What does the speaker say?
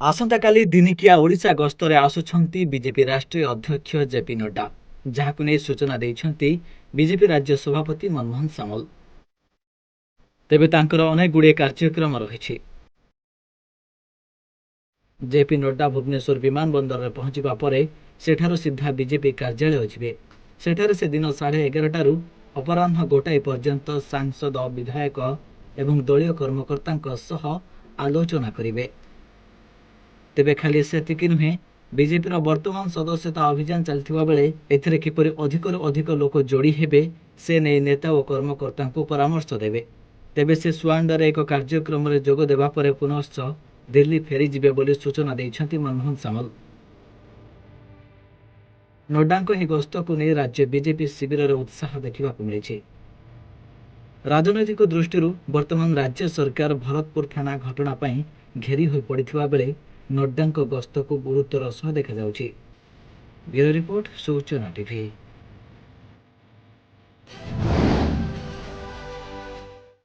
ଆସନ୍ତାକାଲି ଦିନିକିଆ ଓଡ଼ିଶା ଗସ୍ତରେ ଆସୁଛନ୍ତି ବିଜେପି ରାଷ୍ଟ୍ରୀୟ ଅଧ୍ୟକ୍ଷ ଜେପି ନଡ୍ଡା, ଯାହାକୁ ନେଇ ସୂଚନା ଦେଇଛନ୍ତି ବିଜେପି ରାଜ୍ୟ ସଭାପତି ମନମୋହନ ସାମଲ। ତେବେ ତାଙ୍କର ଅନେକ ଗୁଡ଼ିଏ କାର୍ଯ୍ୟକ୍ରମ ରହିଛି। ଜେପି ନଡ୍ଡା ଭୁବନେଶ୍ୱର ବିମାନ ବନ୍ଦରରେ ପହଞ୍ଚିବା ପରେ ସେଠାରୁ ସିଧା ବିଜେପି କାର୍ଯ୍ୟାଳୟ ଯିବେ। ସେଠାରେ ସେ ଦିନ 11:30ଟାରୁ ଅପରାହ୍ନ 1ଟା ପର୍ଯ୍ୟନ୍ତ ସାଂସଦ, ବିଧାୟକ ଏବଂ ଦଳୀୟ କର୍ମକର୍ତ୍ତାଙ୍କ ସହ ଆଲୋଚନା କରିବେ। ତେବେ ଖାଲି ସେତିକି ନୁହେଁ, ବିଜେପିର ବର୍ତ୍ତମାନ ସଦସ୍ୟତା ଅଭିଯାନ ଚାଲିଥିବା ବେଳେ ଏଥିରେ କିପରି ଅଧିକରୁ ଅଧିକ ଲୋକ ଯୋଡ଼ି ହେବେ ସେ ନେଇ ନେତା ଓ କର୍ମକର୍ତ୍ତାଙ୍କୁ ପରାମର୍ଶ ଦେବେ। ତେବେ ସେ ସୁଆଣ୍ଡରେ ଏକ କାର୍ଯ୍ୟକ୍ରମରେ ଯୋଗ ଦେବା ପରେ ପୁନଶ୍ଚ ଦିଲ୍ଲୀ ଫେରିଯିବେ ବୋଲି ସୂଚନା ଦେଇଛନ୍ତି ମନମୋହନ ସାମଲ। ନଡ୍ଡାଙ୍କ ଏହି ଗସ୍ତକୁ ନେଇ ରାଜ୍ୟ ବିଜେପି ଶିବିରରେ ଉତ୍ସାହ ଦେଖିବାକୁ ମିଳିଛି। ରାଜନୈତିକ ଦୃଷ୍ଟିରୁ ବର୍ତ୍ତମାନ ରାଜ୍ୟ ସରକାର ଭରତପୁର ଥାନା ଘଟଣା ପାଇଁ ଘେରି ହୋଇ ପଡ଼ିଥିବା ବେଳେ ନଡ୍ଡାଙ୍କ ଗସ୍ତକୁ ଗୁରୁତ୍ୱର ସହ ଦେଖାଯାଉଛି। ବ୍ୟୁରୋ ରିପୋର୍ଟ, ସୂଚନା ଟିଭି।